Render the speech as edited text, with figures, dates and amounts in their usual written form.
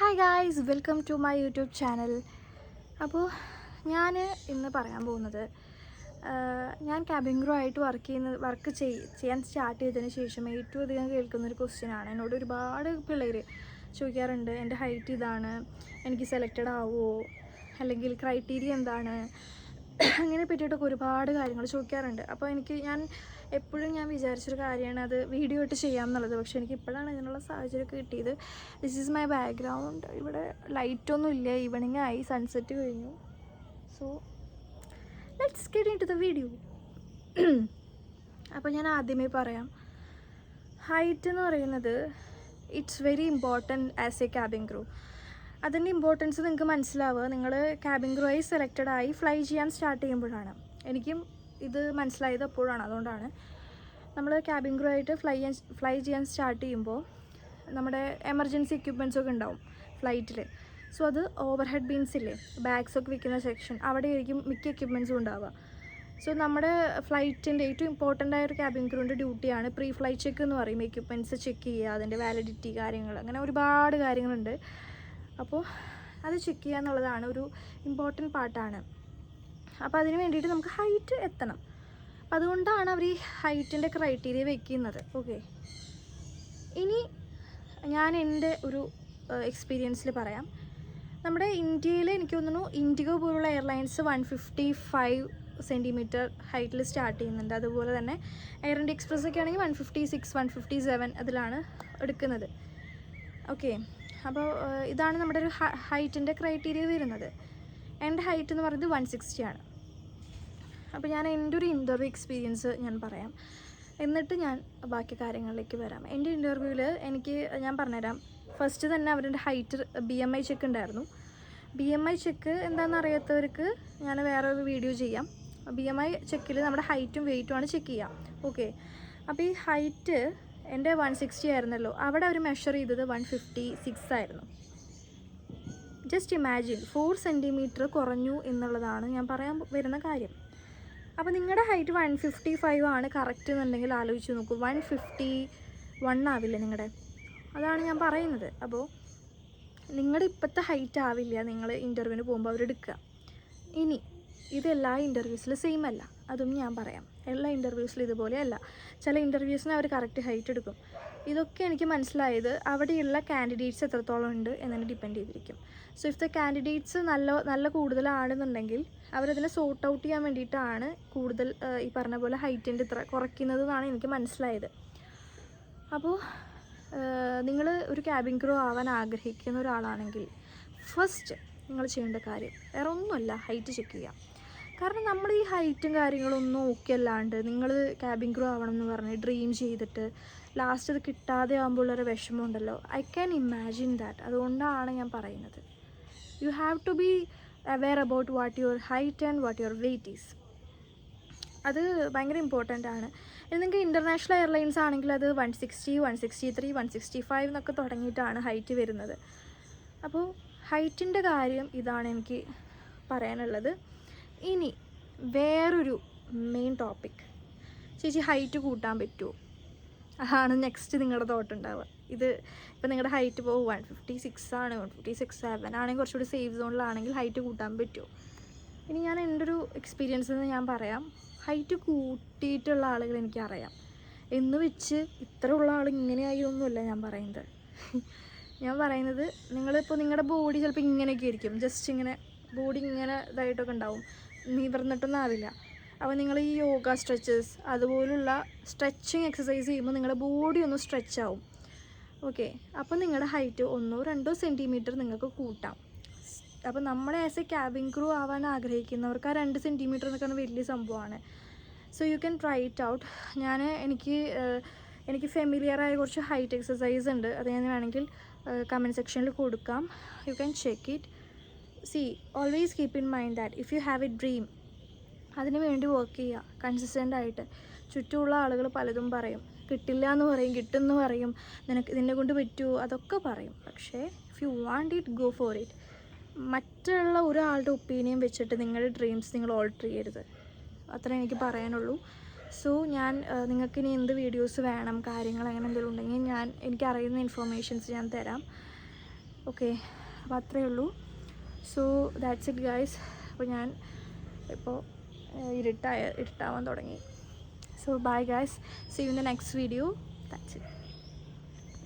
Hi guys, welcome to my YouTube channel. അപ്പോൾ ഞാൻ ഇന്ന് പറയാൻ പോകുന്നത് ഞാൻ ക്യാബിൻ ക്രൂ ആയിട്ട് വർക്ക് ചെയ്യാൻ സ്റ്റാർട്ട് ചെയ്തതിന് ശേഷം ഏറ്റവും അധികം കേൾക്കുന്നൊരു ക്വസ്റ്റ്യനാണ്. എന്നോട് ഒരുപാട് പിള്ളേർ ചോദിക്കാറുണ്ട്, എൻ്റെ ഹൈറ്റ് ഇതാണ്, എനിക്ക് സെലക്റ്റഡ് ആവുമോ, അല്ലെങ്കിൽ ക്രൈറ്റീരിയ എന്താണ്, അങ്ങനെ പറ്റിയിട്ടൊക്കെ ഒരുപാട് കാര്യങ്ങൾ ചോദിക്കാറുണ്ട്. അപ്പോൾ എപ്പോഴും ഞാൻ വിചാരിച്ചൊരു കാര്യമാണ് അത് വീഡിയോ ആയിട്ട് ചെയ്യാമെന്നുള്ളത്. പക്ഷേ എനിക്ക് ഇപ്പോഴാണ് ഇതിനുള്ള സാഹചര്യമൊക്കെ കിട്ടിയത്. This is my background. ഇവിടെ ലൈറ്റൊന്നും ഇല്ല, ഈവനിങ് ആയി, സൺസെറ്റ് കഴിഞ്ഞു. So let's get into the video. അപ്പോൾ ഞാൻ ആദ്യമേ പറയാം, ഹൈറ്റ് എന്ന് പറയുന്നത് it's very important as A cabin crew. അതിൻ്റെ ഇമ്പോർട്ടൻസ് നിങ്ങൾക്ക് മനസ്സിലാവുക നിങ്ങൾ ക്യാബിൻ ക്രൂ ആയി സെലക്റ്റഡായി ഫ്ലൈ ചെയ്യാൻ സ്റ്റാർട്ട് ചെയ്യുമ്പോഴാണ്. എനിക്കും ഇത് മനസ്സിലായത് അപ്പോഴാണ്. അതുകൊണ്ടാണ് നമ്മൾ ക്യാബിൻ ക്രൂ ആയിട്ട് ഫ്ലൈ ചെയ്യാൻ സ്റ്റാർട്ട് ചെയ്യുമ്പോൾ നമ്മുടെ എമർജൻസി എക്യുപ്മെൻറ്റ്സൊക്കെ ഉണ്ടാവും ഫ്ലൈറ്റിൽ. സോ അത് ഓവർ ഹെഡ് ബീൻസ് ഇല്ലേ, ബാഗ്സൊക്കെ വിൽക്കുന്ന സെക്ഷൻ, അവിടെ ആയിരിക്കും മിക്ക എക്യുപ്മെൻറ്റ്സും ഉണ്ടാവുക. സോ നമ്മുടെ ഫ്ലൈറ്റിൻ്റെ ഏറ്റവും ഇമ്പോർട്ടൻ്റ് ആയൊരു ക്യാബിൻ ക്രൂവിൻ്റെ ഡ്യൂട്ടിയാണ് പ്രീ ഫ്ലൈറ്റ് ചെക്ക് എന്ന് പറയും. എക്യുപ്മെൻറ്റ്സ് ചെക്ക് ചെയ്യുക, അതിൻ്റെ വാലിഡിറ്റി കാര്യങ്ങൾ, അങ്ങനെ ഒരുപാട് കാര്യങ്ങളുണ്ട്. അപ്പോൾ അത് ചെക്ക് ചെയ്യുക എന്നുള്ളതാണ് ഒരു ഇമ്പോർട്ടൻറ്റ് പാർട്ടാണ്. അപ്പോൾ അതിന് വേണ്ടിയിട്ട് നമുക്ക് ഹൈറ്റ് എത്തണം. അപ്പോൾ അതുകൊണ്ടാണ് അവർ ഈ ഹൈറ്റിൻ്റെ ക്രൈറ്റീരിയ വെക്കുന്നത്. ഓക്കെ, ഇനി ഞാൻ എൻ്റെ ഒരു എക്സ്പീരിയൻസിൽ പറയാം. നമ്മുടെ ഇന്ത്യയിൽ എനിക്ക് തോന്നുന്നു ഇൻഡിഗോ പോലുള്ള എയർലൈൻസ് 155 സെൻറ്റിമീറ്റർ ഹൈറ്റിൽ സ്റ്റാർട്ട് ചെയ്യുന്നുണ്ട്. അതുപോലെ തന്നെ എയർ ഇന്ത്യ എക്സ്പ്രസ് ഒക്കെ ആണെങ്കിൽ 156, 157 അതിലാണ് എടുക്കുന്നത്. ഓക്കെ, അപ്പോൾ ഇതാണ് നമ്മുടെ ഒരു ഹൈറ്റിൻ്റെ ക്രൈറ്റീരിയ വരുന്നത്. എൻ്റെ ഹൈറ്റ് എന്ന് പറയുന്നത് 160 ആണ്. അപ്പോൾ ഞാൻ എൻ്റെ ഒരു ഇൻ്റർവ്യൂ എക്സ്പീരിയൻസ് ഞാൻ പറയാം, എന്നിട്ട് ഞാൻ ബാക്കി കാര്യങ്ങളിലേക്ക് വരാം. എൻ്റെ ഇൻ്റർവ്യൂവിൽ ഞാൻ പറഞ്ഞുതരാം. ഫസ്റ്റ് തന്നെ അവരുടെ ഹൈറ്റ് BMI ചെക്ക് ഉണ്ടായിരുന്നു. BMI ചെക്ക് എന്താണെന്ന് അറിയാത്തവർക്ക് ഞാൻ വേറൊരു വീഡിയോ ചെയ്യാം. BMI ചെക്കിൽ നമ്മുടെ ഹൈറ്റും വെയ്റ്റുമാണ് ചെക്ക് ചെയ്യാം. ഓക്കെ, അപ്പോൾ ഈ ഹൈറ്റ് എൻ്റെ 160 ആയിരുന്നല്ലോ, അവിടെ അവർ മെഷർ ചെയ്തത് 156 ആയിരുന്നു. ജസ്റ്റ് ഇമാജിൻ, 4 സെൻറ്റിമീറ്റർ കുറഞ്ഞു എന്നുള്ളതാണ് ഞാൻ പറയാൻ വരുന്ന കാര്യം. അപ്പോൾ നിങ്ങളുടെ ഹൈറ്റ് 155 ആണ് കറക്റ്റ് എന്നുണ്ടെങ്കിൽ ആലോചിച്ച് നോക്കൂ, 151 ആവില്ല നിങ്ങളുടെ. അതാണ് ഞാൻ പറയുന്നത്. അപ്പോൾ നിങ്ങളുടെ ഇപ്പോഴത്തെ ഹൈറ്റ് ആവില്ല നിങ്ങൾ ഇൻ്റർവ്യൂവിന് പോകുമ്പോൾ അവരെടുക്കുക. ഇനി ഇതെല്ലാ ഇൻ്റർവ്യൂസിലും സെയിം അല്ല, അതും ഞാൻ പറയാം. എല്ലാ ഇൻ്റർവ്യൂസിലും ഇതുപോലെയല്ല. ചില ഇൻ്റർവ്യൂസിന് അവർ കറക്റ്റ് ഹൈറ്റ് എടുക്കും. ഇതൊക്കെ എനിക്ക് മനസ്സിലായത് അവിടെയുള്ള കാൻഡിഡേറ്റ്സ് എത്രത്തോളം ഉണ്ട് എന്നതിനെ ഡിപ്പെൻഡ് ചെയ്തിരിക്കും. സോ ഇഫ് ദ കാൻഡിഡേറ്റ്സ് നല്ല കൂടുതലാണെന്നുണ്ടെങ്കിൽ അവരതിനെ സോർട്ട് ഔട്ട് ചെയ്യാൻ വേണ്ടിയിട്ടാണ് കൂടുതൽ ഈ പറഞ്ഞ പോലെ ഹൈറ്റിൻ്റെ ഇത്ര കുറയ്ക്കുന്നതെന്നാണ് എനിക്ക് മനസ്സിലായത്. അപ്പോൾ നിങ്ങൾ ഒരു ക്യാബിൻ ക്രൂ ആവാൻ ആഗ്രഹിക്കുന്ന ഒരാളാണെങ്കിൽ ഫസ്റ്റ് നിങ്ങൾ ചെയ്യേണ്ട കാര്യം വേറെ ഒന്നുമല്ല, ഹൈറ്റ് ചെക്ക് ചെയ്യുക. കാരണം നമ്മൾ ഈ ഹൈറ്റും കാര്യങ്ങളൊന്നും ഓക്കെ അല്ലാണ്ട് നിങ്ങൾ ക്യാബിൻ ക്രൂ ആവണം എന്ന് പറഞ്ഞ് ഡ്രീം ചെയ്തിട്ട് ലാസ്റ്റ് അത് കിട്ടാതെ ആകുമ്പോൾ ഉള്ളൊരു വിഷമമുണ്ടല്ലോ, ഐ ക്യാൻ ഇമാജിൻ ദാറ്റ്. അതുകൊണ്ടാണ് ഞാൻ പറയുന്നത്, you have to be aware about what your height and what your weight is. അത് ഭയങ്കര ഇമ്പോർട്ടൻ്റ് ആണ്. നിങ്ങൾക്ക് ഇൻ്റർനാഷണൽ എയർലൈൻസ് ആണെങ്കിൽ അത് 160, 163, 165 എന്നൊക്കെ തുടങ്ങിയിട്ടാണ് ഹൈറ്റ് വരുന്നത്. അപ്പോൾ ഹൈറ്റിൻ്റെ കാര്യം ഇതാണ് എനിക്ക് പറയാനുള്ളത്. ഇനി വേറൊരു മെയിൻ ടോപ്പിക്, ചേച്ചി ഹൈറ്റ് കൂട്ടാൻ പറ്റുമോ, അതാണ് നെക്സ്റ്റ് നിങ്ങളുടെ തോട്ട് ഉണ്ടാവുക. ഇപ്പോൾ നിങ്ങളുടെ ഹൈറ്റ് ഇപ്പോൾ 156 ആണ്, 157 ആണെങ്കിൽ കുറച്ചുകൂടി സേഫ് സോണിലാണെങ്കിൽ ഹൈറ്റ് കൂട്ടാൻ പറ്റുമോ. ഇനി ഞാൻ എൻ്റെ ഒരു എക്സ്പീരിയൻസിൽ നിന്ന് ഞാൻ പറയാം. ഹൈറ്റ് കൂട്ടിയിട്ടുള്ള ആളുകൾ എനിക്കറിയാം. എന്ന് വെച്ച് ഇത്ര ഉള്ള ആൾ ഇങ്ങനെയായി ഒന്നുമല്ല ഞാൻ പറയുന്നത്. ഞാൻ പറയുന്നത് നിങ്ങളിപ്പോൾ നിങ്ങളുടെ ബോഡി ചിലപ്പോൾ ഇങ്ങനെയൊക്കെ ആയിരിക്കും, ജസ്റ്റ് ഇങ്ങനെ ബോഡി ഇങ്ങനെ ഇതായിട്ടൊക്കെ ഉണ്ടാവും, നിവർന്നിട്ടൊന്നും ആവില്ല. അപ്പോൾ നിങ്ങൾ ഈ യോഗ സ്ട്രെച്ചസ് അതുപോലുള്ള സ്ട്രെച്ചിങ് എക്സസൈസ് ചെയ്യുമ്പോൾ നിങ്ങളുടെ ബോഡി ഒന്ന് സ്ട്രെച്ച് ആവും. ഓക്കെ, അപ്പോൾ നിങ്ങളുടെ ഹൈറ്റ് 1-2 സെൻറ്റിമീറ്റർ നിങ്ങൾക്ക് കൂട്ടാം. അപ്പോൾ നമ്മൾ ആസ് എ ക്യാബിൻ ക്രൂ ആവാൻ ആഗ്രഹിക്കുന്നവർക്ക് ആ 2 സെൻറ്റിമീറ്റർ എന്നൊക്കെ വലിയ സംഭവമാണ്. So you can try it out. എനിക്ക് ഫെമിലിയറായ കുറച്ച് ഹൈറ്റ് എക്സസൈസ് ഉണ്ട്, അത് ഞാൻ വേണമെങ്കിൽ കമൻറ്റ് സെക്ഷനിൽ കൊടുക്കാം. You can check it. C, always keep in mind that if you have A dream, അതിന് വേണ്ടി വർക്ക് ചെയ്യുക കൺസിസ്റ്റൻ്റ് ആയിട്ട്. ചുറ്റുമുള്ള ആളുകൾ പലതും പറയും, കിട്ടില്ല എന്ന് പറയും, കിട്ടുമെന്ന് പറയും, നിന്നെ കൊണ്ട് പറ്റുമോ അതൊക്കെ പറയും. പക്ഷേ if you want it, go for it. മറ്റുള്ള ഒരാളുടെ ഒപ്പീനിയൻ വെച്ചിട്ട് നിങ്ങളുടെ ഡ്രീംസ് നിങ്ങൾ ഓൾട്ടർ ചെയ്യരുത്. അത്ര എനിക്ക് പറയാനുള്ളൂ. സോ നിങ്ങൾക്കിനി എന്ത് വീഡിയോസ് വേണം, കാര്യങ്ങൾ അങ്ങനെ എന്തെങ്കിലും ഉണ്ടെങ്കിൽ എനിക്കറിയുന്ന ഇൻഫർമേഷൻസ് ഞാൻ തരാം. ഓക്കെ, അപ്പോൾ അത്രയേ ഉള്ളൂ. So that's it guys. അപ്പോൾ ഞാൻ ഇപ്പോൾ ഇരുട്ടാവാൻ തുടങ്ങി. So bye guys, see you in the next video. That's it.